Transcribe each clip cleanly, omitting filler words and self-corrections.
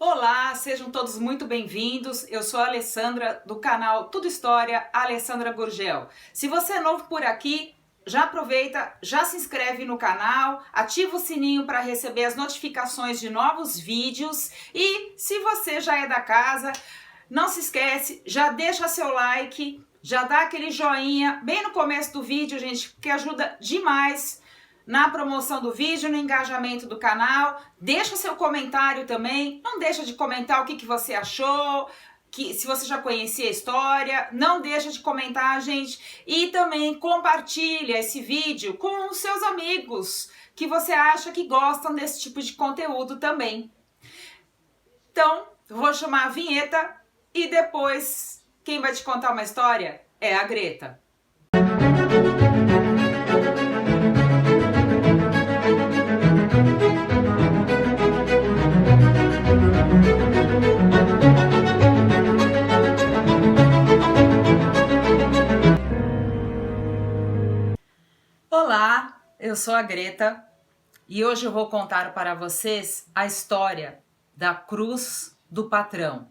Olá, sejam todos muito bem-vindos. Eu sou a Alessandra do canal Tudo História, Alessandra Gurgel. Se você é novo por aqui, já aproveita, já se inscreve no canal, ativa o sininho para receber as notificações de novos vídeos e se você já é da casa, não se esquece, já deixa seu like, já dá aquele joinha bem no começo do vídeo, gente, que ajuda demais na promoção do vídeo, no engajamento do canal. Deixa seu comentário também, não deixa de comentar o que você achou, se você já conhecia a história, não deixa de comentar, gente. E também compartilha esse vídeo com os seus amigos que você acha que gostam desse tipo de conteúdo também. Então, vou chamar a vinheta e depois quem vai te contar uma história é a Greta. Olá, eu sou a Greta e hoje eu vou contar para vocês a história da Cruz do Patrão.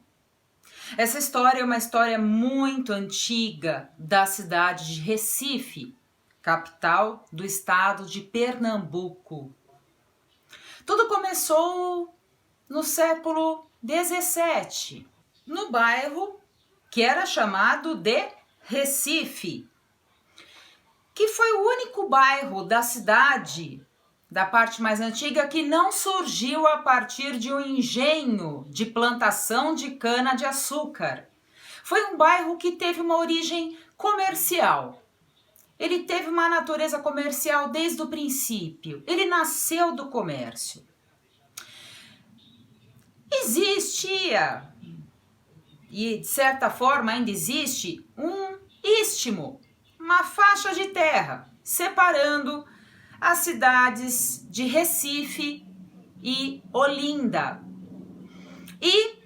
Essa história é uma história muito antiga da cidade de Recife, capital do estado de Pernambuco. Tudo começou no século XVII, no bairro que era chamado de Recife, que foi o único bairro da cidade, da parte mais antiga, que não surgiu a partir de um engenho de plantação de cana-de-açúcar. Foi um bairro que teve uma origem comercial. Ele teve uma natureza comercial desde o princípio. Ele nasceu do comércio. Existia, e de certa forma ainda existe, um istmo, uma faixa de terra separando as cidades de Recife e Olinda. E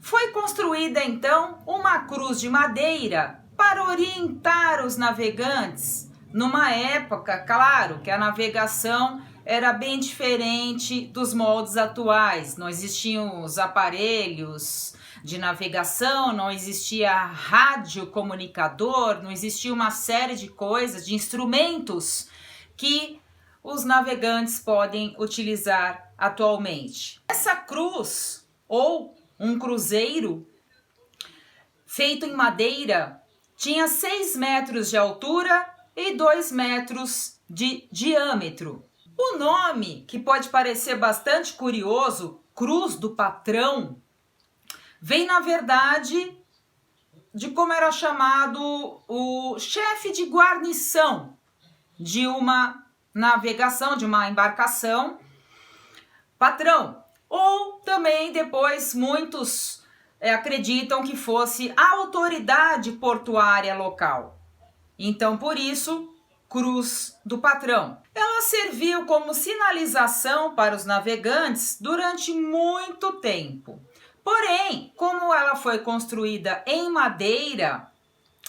foi construída então uma cruz de madeira para orientar os navegantes numa época, claro, que a navegação era bem diferente dos moldes atuais. Não existiam os aparelhos de navegação, não existia radiocomunicador, não existia uma série de coisas, de instrumentos que os navegantes podem utilizar atualmente. Essa cruz, ou um cruzeiro, feito em madeira, tinha 6 metros de altura e 2 metros de diâmetro. O nome, que pode parecer bastante curioso, Cruz do Patrão, vem, na verdade, de como era chamado o chefe de guarnição de uma navegação, de uma embarcação, patrão. Ou também depois muitos acreditam que fosse a autoridade portuária local. Então, por isso, Cruz do Patrão. Ela serviu como sinalização para os navegantes durante muito tempo. Porém, como ela foi construída em madeira,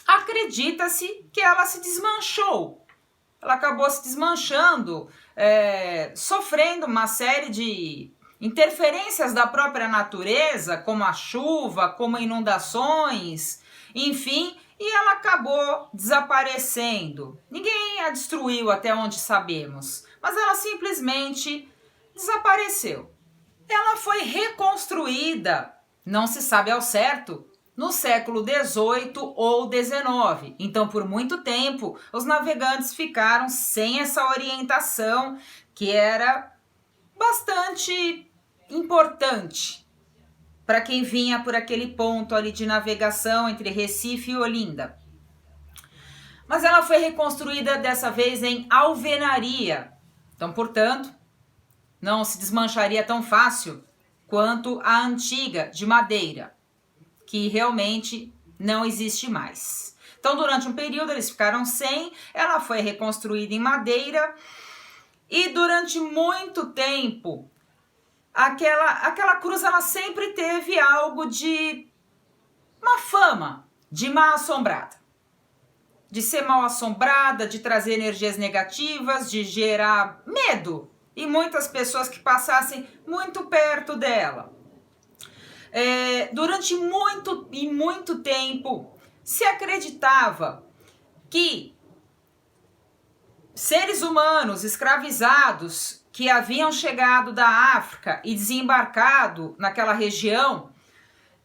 acredita-se que ela se desmanchou. Ela acabou se desmanchando, sofrendo uma série de interferências da própria natureza, como a chuva, como inundações, enfim, e ela acabou desaparecendo. Ninguém a destruiu até onde sabemos, mas ela simplesmente desapareceu. Ela foi reconstruída, não se sabe ao certo, no século XVIII ou XIX. Então, por muito tempo, os navegantes ficaram sem essa orientação, que era bastante importante para quem vinha por aquele ponto ali de navegação entre Recife e Olinda. Mas ela foi reconstruída dessa vez em alvenaria. Então, portanto, não se desmancharia tão fácil quanto a antiga de madeira, que realmente não existe mais. Então, durante um período eles ficaram sem, ela foi reconstruída em madeira e durante muito tempo aquela cruz ela sempre teve algo de uma fama de mal assombrada, de ser mal assombrada, de trazer energias negativas, de gerar medo em muitas pessoas que passassem muito perto dela. durante muito tempo se acreditava que seres humanos escravizados que haviam chegado da África e desembarcado naquela região,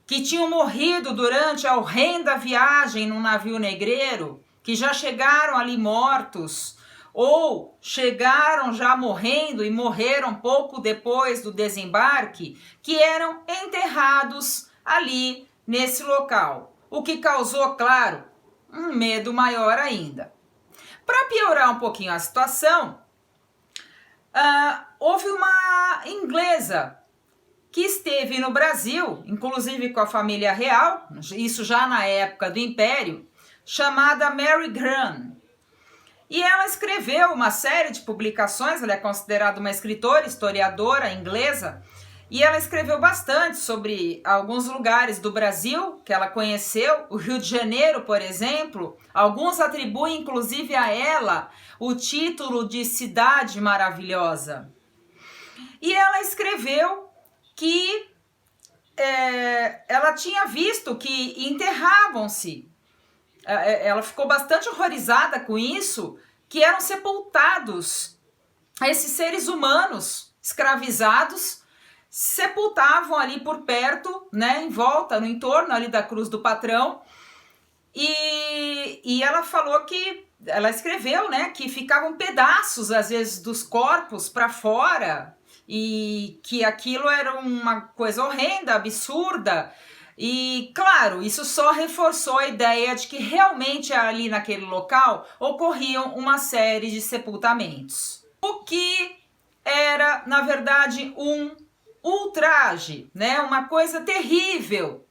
que tinham morrido durante a horrenda viagem num navio negreiro, que já chegaram ali mortos, ou chegaram já morrendo e morreram pouco depois do desembarque, que eram enterrados ali nesse local, o que causou, claro, um medo maior ainda. Para piorar um pouquinho a situação, houve uma inglesa que esteve no Brasil, inclusive com a família real, isso já na época do Império, chamada Mary Grant. E ela escreveu uma série de publicações, ela é considerada uma escritora, historiadora inglesa, e ela escreveu bastante sobre alguns lugares do Brasil que ela conheceu, o Rio de Janeiro, por exemplo. Alguns atribuem, inclusive, a ela o título de Cidade Maravilhosa. E ela escreveu que ela tinha visto que enterravam-se. Ela ficou bastante horrorizada com isso, que eram sepultados esses seres humanos escravizados, sepultavam ali por perto, né, em volta, no entorno ali da cruz do patrão, e ela falou que, ela escreveu, né, que ficavam pedaços, às vezes, dos corpos para fora, e que aquilo era uma coisa horrenda, absurda, e, claro, isso só reforçou a ideia de que realmente ali naquele local ocorriam uma série de sepultamentos. O que era, na verdade, um ultraje, né? Uma coisa terrível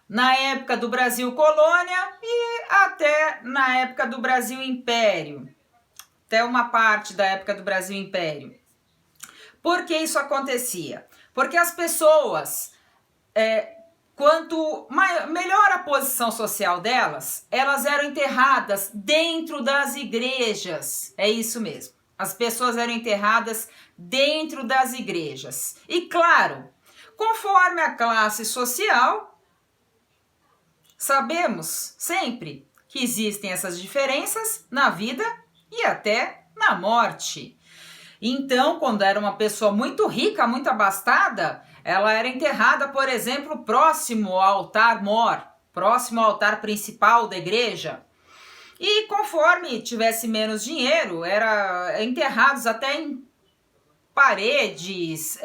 na época do Brasil colônia e até na época do Brasil império, até uma parte da época do Brasil império. Por que isso acontecia? Porque as pessoas, quanto melhor a posição social delas, elas eram enterradas dentro das igrejas, é isso mesmo. As pessoas eram enterradas dentro das igrejas. E claro, conforme a classe social, sabemos sempre que existem essas diferenças na vida e até na morte. Então, quando era uma pessoa muito rica, muito abastada, ela era enterrada, por exemplo, próximo ao altar-mor, próximo ao altar principal da igreja. E conforme tivesse menos dinheiro, era enterrados até em paredes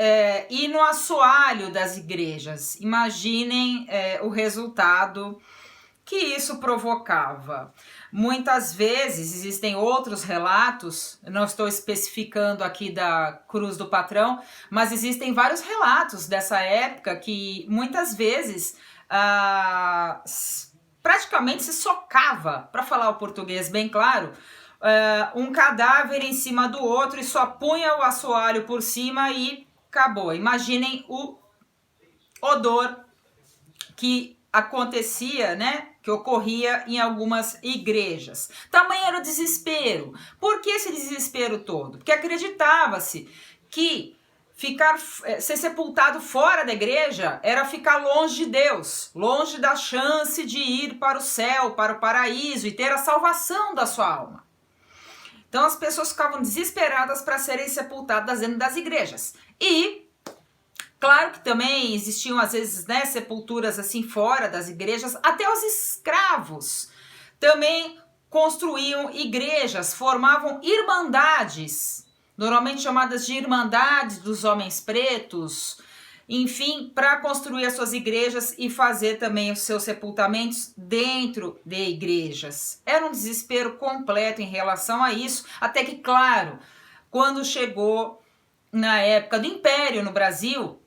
e no assoalho das igrejas. Imaginem o resultado que isso provocava. Muitas vezes existem outros relatos, não estou especificando aqui da Cruz do Patrão, mas existem vários relatos dessa época que muitas vezes praticamente se socava, para falar o português bem claro, um cadáver em cima do outro e só punha o assoalho por cima e acabou. Imaginem o odor que acontecia, né? Que ocorria em algumas igrejas. Tamanho era o desespero. Por que esse desespero todo? Porque acreditava-se que ser sepultado fora da igreja era ficar longe de Deus, longe da chance de ir para o céu, para o paraíso e ter a salvação da sua alma. Então as pessoas ficavam desesperadas para serem sepultadas dentro das igrejas. E claro que também existiam às vezes, né, sepulturas assim fora das igrejas, até os escravos também construíam igrejas, formavam irmandades, normalmente chamadas de Irmandades dos Homens Pretos, enfim, para construir as suas igrejas e fazer também os seus sepultamentos dentro de igrejas. Era um desespero completo em relação a isso, até que, claro, quando chegou na época do Império no Brasil,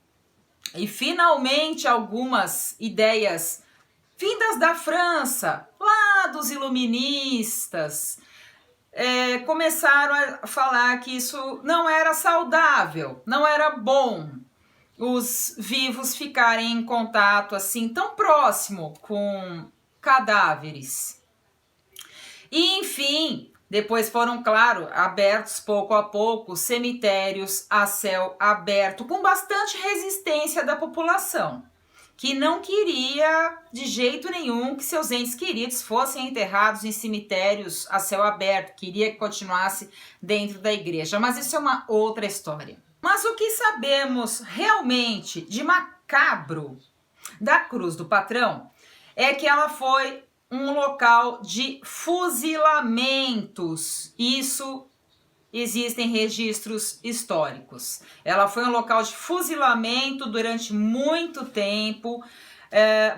e finalmente algumas ideias vindas da França, lá dos iluministas, começaram a falar que isso não era saudável, não era bom os vivos ficarem em contato assim tão próximo com cadáveres. E enfim, depois foram, claro, abertos pouco a pouco cemitérios a céu aberto, com bastante resistência da população. que não queria de jeito nenhum que seus entes queridos fossem enterrados em cemitérios a céu aberto, queria que continuasse dentro da igreja, mas isso é uma outra história. Mas o que sabemos realmente de macabro da Cruz do Patrão é que ela foi um local de fuzilamentos. Isso existem registros históricos. Ela foi um local de fuzilamento durante muito tempo.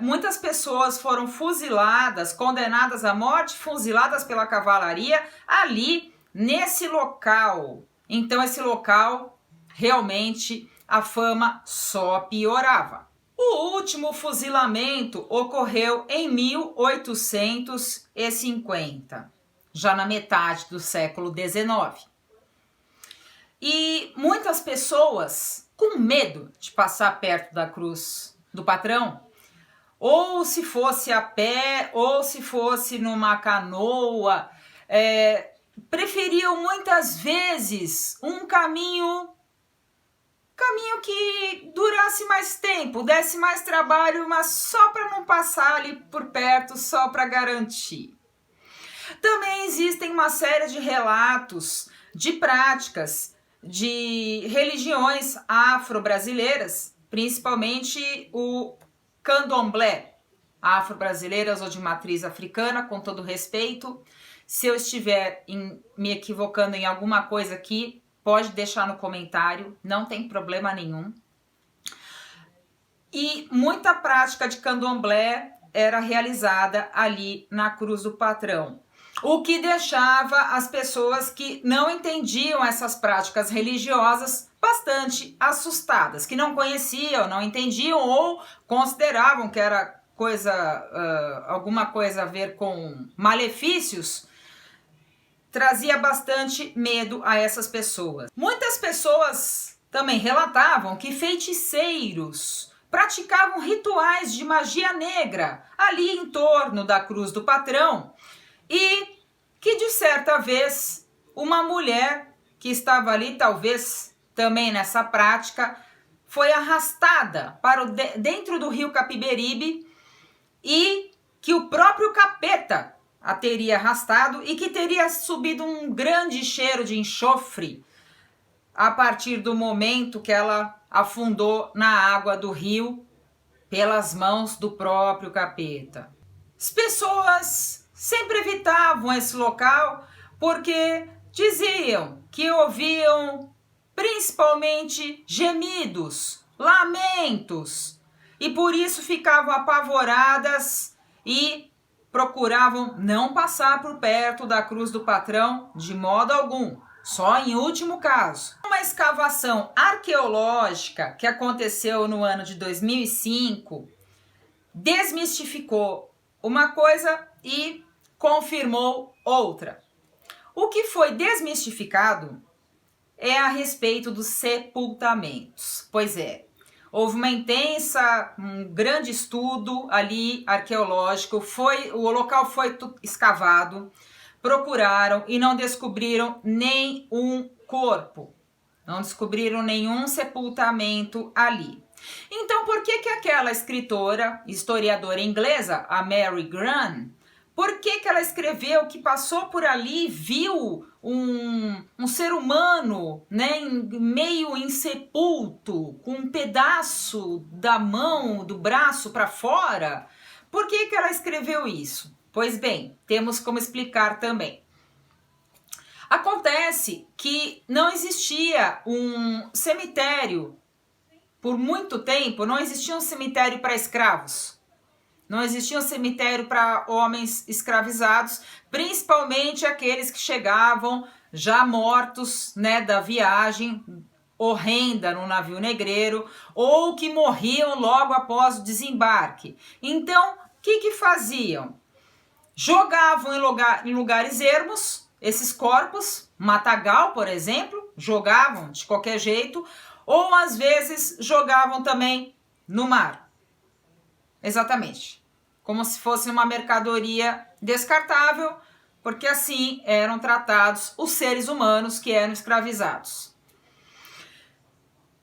Muitas pessoas foram fuziladas, condenadas à morte, fuziladas pela cavalaria ali nesse local. Então esse local realmente a fama só piorava. O último fuzilamento ocorreu em 1850, já na metade do século XIX. E muitas pessoas, com medo de passar perto da Cruz do Patrão, ou se fosse a pé, ou se fosse numa canoa, preferiam muitas vezes um caminho que durasse mais tempo, desse mais trabalho, mas só para não passar ali por perto, só para garantir. Também existem uma série de relatos de práticas de religiões afro-brasileiras, principalmente o candomblé, afro-brasileiras ou de matriz africana, com todo respeito. Se eu estiver me equivocando em alguma coisa aqui, pode deixar no comentário, não tem problema nenhum. E muita prática de candomblé era realizada ali na Cruz do Patrão, o que deixava as pessoas que não entendiam essas práticas religiosas bastante assustadas, que não conheciam, não entendiam ou consideravam que era alguma coisa a ver com malefícios. Trazia bastante medo a essas pessoas. Muitas pessoas também relatavam que feiticeiros praticavam rituais de magia negra ali em torno da Cruz do Patrão e que de certa vez uma mulher que estava ali, talvez também nessa prática, foi arrastada para dentro do rio Capiberibe e que o próprio capeta a teria arrastado e que teria subido um grande cheiro de enxofre a partir do momento que ela afundou na água do rio pelas mãos do próprio capeta. As pessoas sempre evitavam esse local porque diziam que ouviam principalmente gemidos, lamentos, e por isso ficavam apavoradas e procuravam não passar por perto da Cruz do Patrão de modo algum, só em último caso. Uma escavação arqueológica que aconteceu no ano de 2005 desmistificou uma coisa e confirmou outra. O que foi desmistificado é a respeito dos sepultamentos. Pois é, houve um grande estudo ali arqueológico, o local foi escavado, procuraram e não descobriram nenhum corpo, não descobriram nenhum sepultamento ali. Então, por que aquela escritora, historiadora inglesa, a Mary Grant, por que ela escreveu que passou por ali e viu um ser humano, né, meio insepulto, com um pedaço da mão, do braço para fora? Por que ela escreveu isso? Pois bem, temos como explicar também. Acontece que não existia um cemitério, por muito tempo, não existia um cemitério para escravos. Não existia um cemitério para homens escravizados, principalmente aqueles que chegavam já mortos, né, da viagem horrenda no navio negreiro, ou que morriam logo após o desembarque. Então, o que faziam? Jogavam em lugares ermos esses corpos, matagal, por exemplo, jogavam de qualquer jeito, ou às vezes jogavam também no mar. Exatamente. Como se fosse uma mercadoria descartável, porque assim eram tratados os seres humanos que eram escravizados.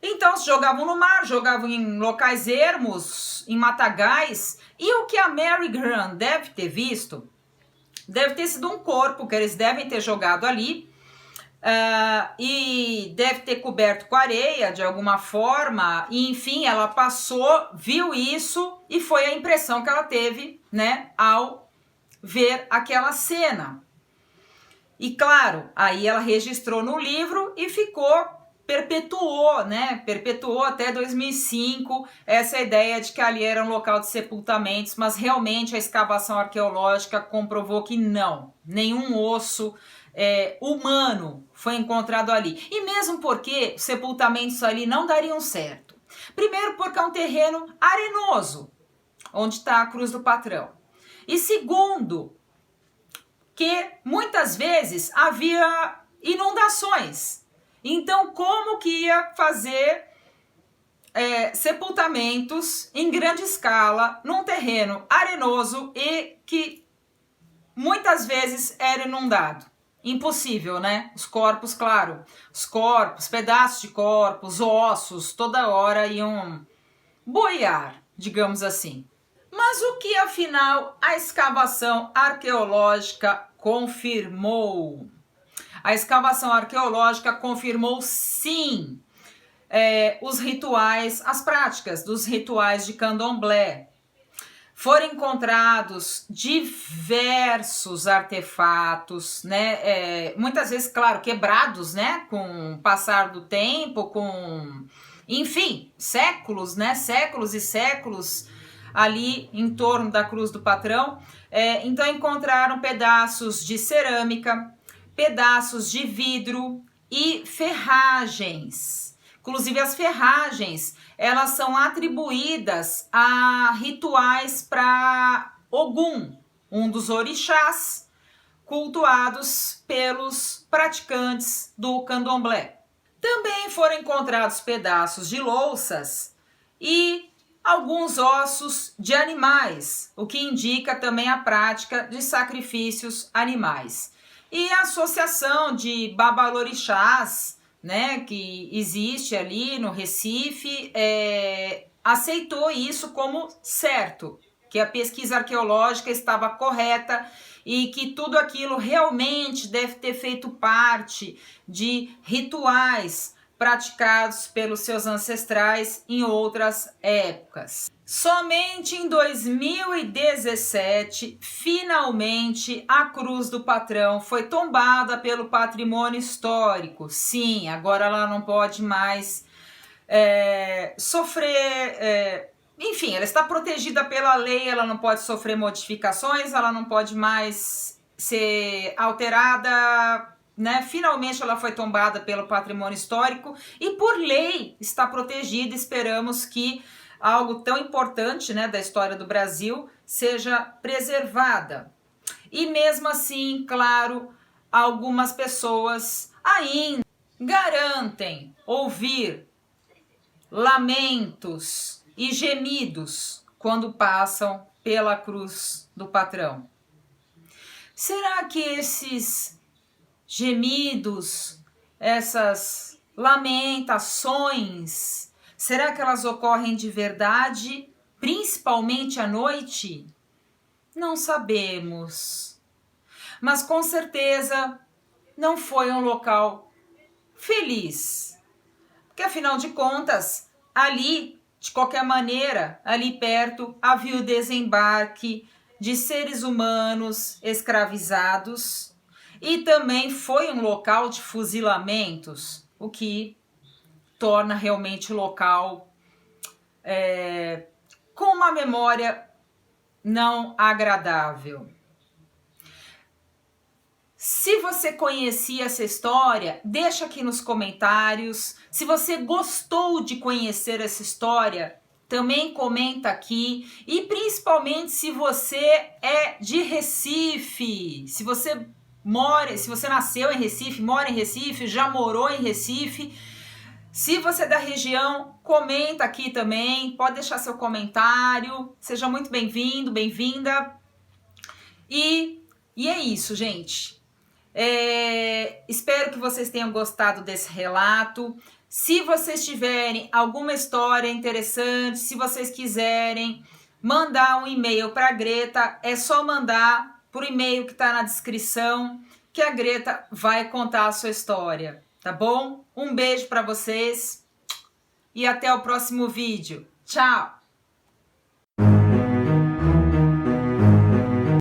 Então se jogavam no mar, jogavam em locais ermos, em matagais, e o que a Mary Grant deve ter visto, deve ter sido um corpo que eles devem ter jogado ali, e deve ter coberto com areia de alguma forma, e enfim, ela passou, viu isso, e foi a impressão que ela teve, né, ao ver aquela cena. E claro, aí ela registrou no livro e perpetuou, né? Perpetuou até 2005 essa ideia de que ali era um local de sepultamentos, mas realmente a escavação arqueológica comprovou que não, nenhum osso humano foi encontrado ali. E mesmo porque os sepultamentos ali não dariam certo. Primeiro porque é um terreno arenoso, onde está a cruz do patrão. E segundo, que muitas vezes havia inundações. Então, como que ia fazer sepultamentos em grande escala num terreno arenoso e que muitas vezes era inundado? Impossível, né? Os corpos, claro, os corpos, pedaços de corpos, ossos, toda hora iam boiar, digamos assim. Mas o que afinal a escavação arqueológica confirmou? A escavação arqueológica confirmou sim os rituais, as práticas dos rituais de candomblé. Foram encontrados diversos artefatos, né? Muitas vezes, claro, quebrados, né? Com o passar do tempo, enfim, séculos, né? Séculos e séculos ali em torno da cruz do patrão. Então encontraram pedaços de cerâmica, pedaços de vidro e ferragens. Inclusive as ferragens, elas são atribuídas a rituais para Ogum, um dos orixás cultuados pelos praticantes do candomblé. Também foram encontrados pedaços de louças e alguns ossos de animais, o que indica também a prática de sacrifícios animais. E a associação de babalorixás, né, que existe ali no Recife, aceitou isso como certo, que a pesquisa arqueológica estava correta e que tudo aquilo realmente deve ter feito parte de rituais praticados pelos seus ancestrais em outras épocas. Somente em 2017, finalmente, a cruz do patrão foi tombada pelo patrimônio histórico. Sim, agora ela não pode mais sofrer... enfim, ela está protegida pela lei, ela não pode sofrer modificações, ela não pode mais ser alterada, né? Finalmente ela foi tombada pelo patrimônio histórico e por lei está protegida. Esperamos que algo tão importante, né, da história do Brasil seja preservada. E mesmo assim, claro, algumas pessoas ainda garantem ouvir lamentos e gemidos quando passam pela cruz do patrão. Será que esses gemidos, essas lamentações, será que elas ocorrem de verdade, principalmente à noite? Não sabemos. Mas com certeza não foi um local feliz. Porque afinal de contas, ali, de qualquer maneira, ali perto, havia o desembarque de seres humanos escravizados e também foi um local de fuzilamentos, o que torna realmente o local com uma memória não agradável. Se você conhecia essa história, deixa aqui nos comentários. Se você gostou de conhecer essa história, também comenta aqui. E principalmente se você é de Recife, se você nasceu em Recife, mora em Recife, já morou em Recife. Se você é da região, comenta aqui também, pode deixar seu comentário. Seja muito bem-vindo, bem-vinda. E é isso, gente. Espero que vocês tenham gostado desse relato. Se vocês tiverem alguma história interessante, se vocês quiserem mandar um e-mail para a Greta, é só mandar por e-mail que está na descrição, que a Greta vai contar a sua história, tá bom? Um beijo para vocês e até o próximo vídeo. Tchau!